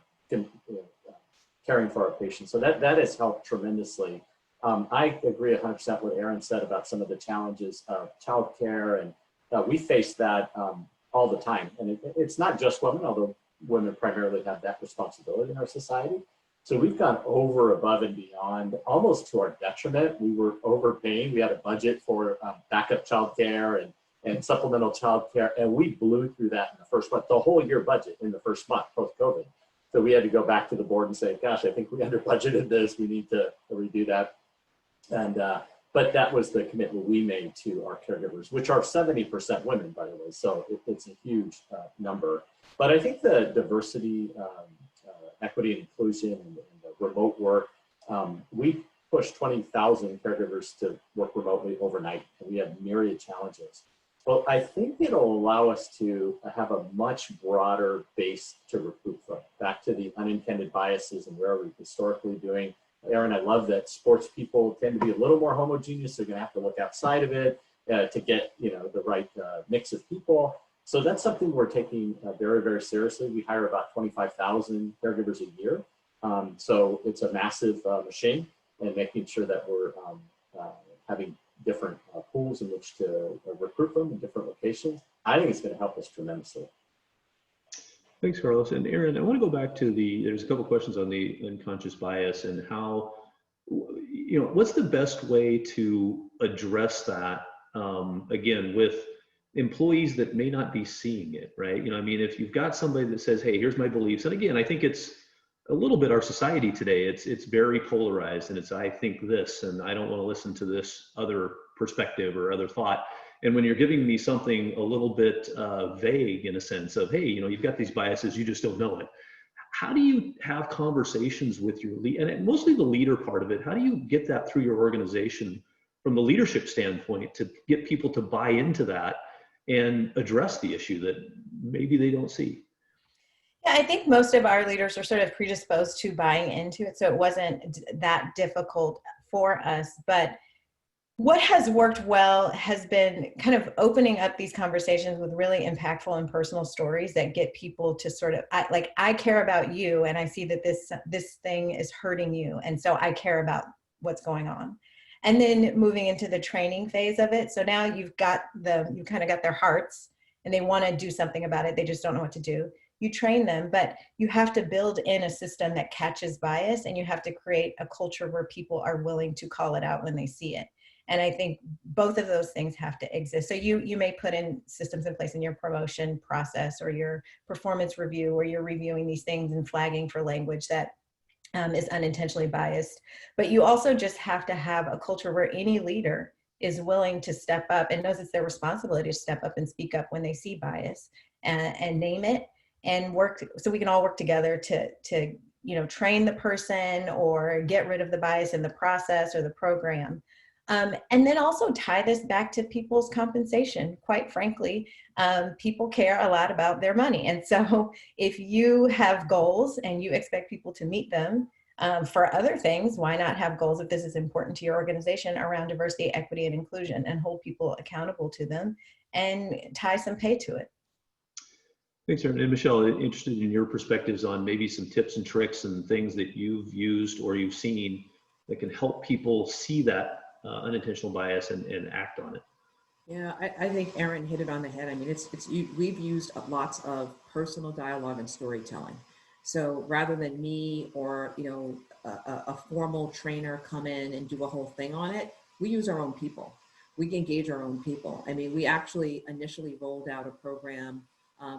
caring for our patients. So that has helped tremendously. I agree 100% what Erin said about some of the challenges of childcare, and we face that all the time. And it's not just women, although women primarily have that responsibility in our society. So we've gone over, above, and beyond, almost to our detriment. We were overpaying. We had a budget for backup childcare and supplemental childcare, and we blew through that in the first month, the whole year budget in the first month post-COVID. So we had to go back to the board and say, gosh, I think we under budgeted this. We need to redo that. And but that was the commitment we made to our caregivers, which are 70% women, by the way. So it's a huge number. But I think the diversity, equity, and inclusion, and the remote work, we pushed 20,000 caregivers to work remotely overnight, and we had myriad challenges. Well, I think it'll allow us to have a much broader base to recruit from. Back to the unintended biases and where are we historically doing. Erin, I love that sports people tend to be a little more homogeneous. They're going to have to look outside of it to get the right mix of people. So that's something we're taking very, very seriously. We hire about 25,000 caregivers a year. So it's a massive machine, and making sure that we're having different pools in which to recruit from in different locations. I think it's going to help us tremendously. Thanks, Carlos. And Erin, I want to go back to there's a couple questions on the unconscious bias and how, what's the best way to address that, again, with employees that may not be seeing it, right? If you've got somebody that says, hey, here's my beliefs. And again, I think it's a little bit our society today. It's very polarized, and it's, I think this, and I don't want to listen to this other perspective or other thought. And when you're giving me something a little bit vague in a sense of, hey, you've got these biases, you just don't know it. How do you have conversations with your lead, and mostly the leader part of it, how do you get that through your organization from the leadership standpoint to get people to buy into that and address the issue that maybe they don't see? Yeah, I think most of our leaders are sort of predisposed to buying into it, so it wasn't that difficult for us. But what has worked well has been kind of opening up these conversations with really impactful and personal stories that get people to sort of, I care about you, and I see that this thing is hurting you, and so I care about what's going on. And then moving into the training phase of it. So now you kind of got their hearts, and they want to do something about it. They just don't know what to do. You train them, but you have to build in a system that catches bias, and you have to create a culture where people are willing to call it out when they see it. And I think both of those things have to exist. So you may put in systems in place in your promotion process or your performance review, where you're reviewing these things and flagging for language that is unintentionally biased. But you also just have to have a culture where any leader is willing to step up and knows it's their responsibility to step up and speak up when they see bias and name it, and work so we can all work together to train the person or get rid of the bias in the process or the program. And then also tie this back to people's compensation. Quite frankly, people care a lot about their money. And so if you have goals and you expect people to meet them for other things, why not have goals if this is important to your organization around diversity, equity, and inclusion, and hold people accountable to them and tie some pay to it. Thanks, Erin. And Michelle, interested in your perspectives on maybe some tips and tricks and things that you've used or you've seen that can help people see that unintentional bias and act on it. Yeah, I think Erin hit it on the head. We've used lots of personal dialogue and storytelling. So rather than me or a formal trainer come in and do a whole thing on it, we use our own people. We engage our own people. We actually initially rolled out a program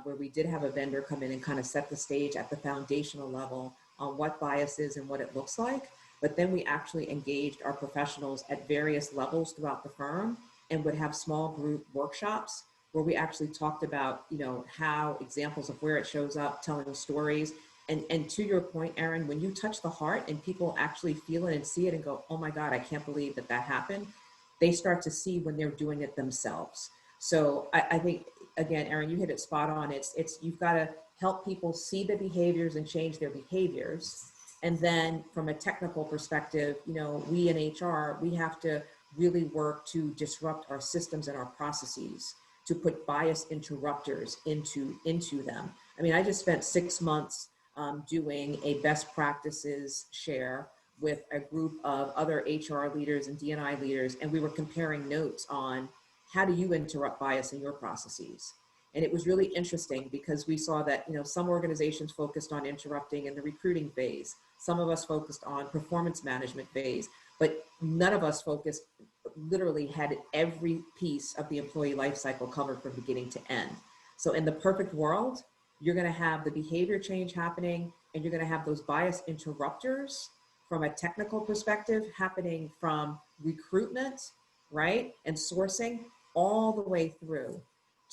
where we did have a vendor come in and kind of set the stage at the foundational level on what bias is and what it looks like. But then we actually engaged our professionals at various levels throughout the firm and would have small group workshops where we actually talked about, how examples of where it shows up, telling stories. And to your point, Erin, when you touch the heart and people actually feel it and see it and go, oh my God, I can't believe that that happened, they start to see when they're doing it themselves. So I think, again, Erin, you hit it spot on. It's you've got to help people see the behaviors and change their behaviors. And then from a technical perspective, you know, we in HR, we have to really work to disrupt our systems and our processes, to put bias interrupters into them. I mean, I just spent 6 months doing a best practices share with a group of other HR leaders and D&I leaders, and we were comparing notes on how do you interrupt bias in your processes. And it was really interesting because we saw that, you know, some organizations focused on interrupting in the recruiting phase, some of us focused on performance management phase, but none of us focused, literally had every piece of the employee life cycle covered from beginning to end. So in the perfect world, you're going to have the behavior change happening, and you're going to have those bias interrupters from a technical perspective happening from recruitment, right, and sourcing all the way through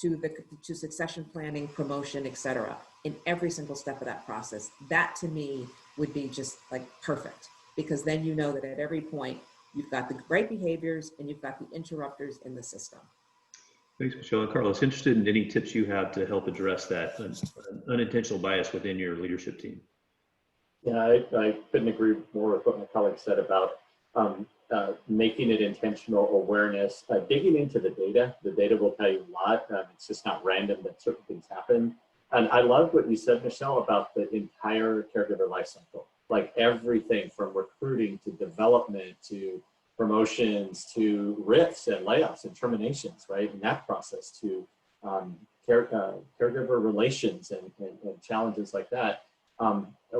to succession planning, promotion, et cetera, in every single step of that process. That to me would be just like perfect, because then you know that at every point you've got the right behaviors and you've got the interrupters in the system. Thanks, Michelle. And Carlos, interested in any tips you have to help address that unintentional bias within your leadership team. Yeah, I couldn't agree more with what my colleague said about making it intentional awareness, digging into the data. The data will tell you a lot. It's just not random that certain things happen. And I love what you said, Michelle, about the entire caregiver life cycle, like everything from recruiting to development to promotions to RIFs and layoffs and terminations, right? In that process to caregiver relations and challenges like that.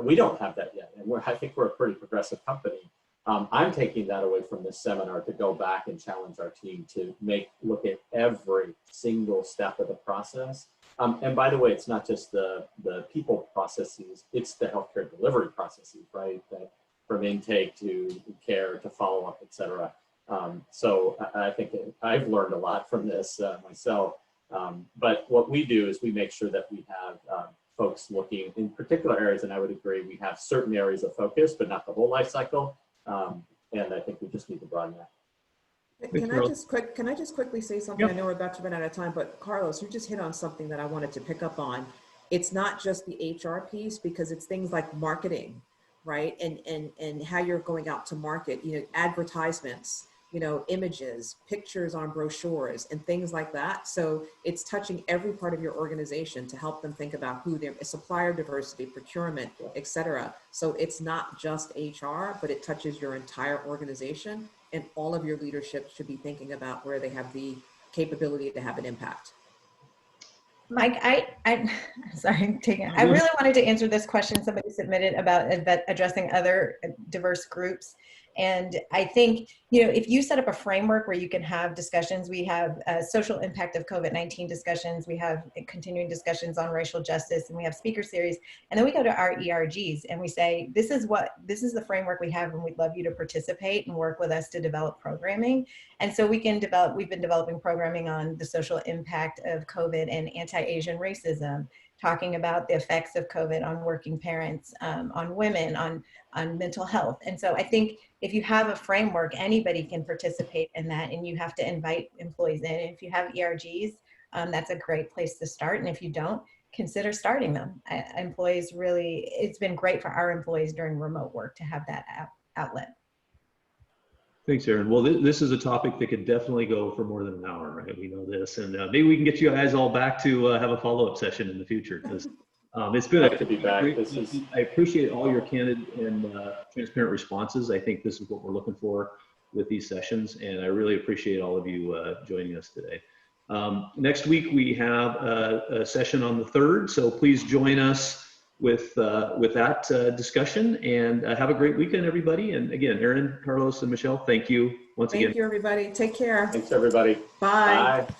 We don't have that yet. And I think we're a pretty progressive company. I'm taking that away from this seminar to go back and challenge our team to look at every single step of the process. And by the way, it's not just the people processes, it's the healthcare delivery processes, right? That from intake to care to follow up, et cetera. So I think I've learned a lot from this myself. But what we do is we make sure that we have folks looking in particular areas, and I would agree, we have certain areas of focus, but not the whole life cycle. And I think we just need to broaden that. Can I just quickly say something? Yep. I know we're about to run out of time, but Carlos, you just hit on something that I wanted to pick up on. It's not just the HR piece, because it's things like marketing, right? And how you're going out to market, you know, advertisements, you know, images, pictures on brochures and things like that. So it's touching every part of your organization to help them think about who they're, supplier diversity, procurement, et cetera. So it's not just HR, but it touches your entire organization, and all of your leadership should be thinking about where they have the capability to have an impact. Mike, I really wanted to answer this question somebody submitted about addressing other diverse groups. And I think, you know, if you set up a framework where you can have discussions, we have social impact of COVID-19 discussions, we have continuing discussions on racial justice, and we have speaker series. And then we go to our ERGs and we say, this is the framework we have, and we'd love you to participate and work with us to develop programming. And so we've been developing programming on the social impact of COVID and anti-Asian racism, talking about the effects of COVID on working parents, on women, on mental health. And so I think if you have a framework, anybody can participate in that, and you have to invite employees in. And if you have ERGs, that's a great place to start. And if you don't, consider starting them. Employees really, it's been great for our employees during remote work to have that outlet. Thanks, Erin. Well, this is a topic that could definitely go for more than an hour, right? We know this, and maybe we can get you guys all back to have a follow-up session in the future, because it's been to be back. I appreciate all your candid and transparent responses. I think this is what we're looking for with these sessions, and I really appreciate all of you joining us today. Next week we have a session on the 3rd, so please join us with that discussion, and have a great weekend, everybody. And again, Erin, Carlos, and Michelle, thank you once again. Thank you, everybody. Take care. Thanks, everybody. Bye. Bye.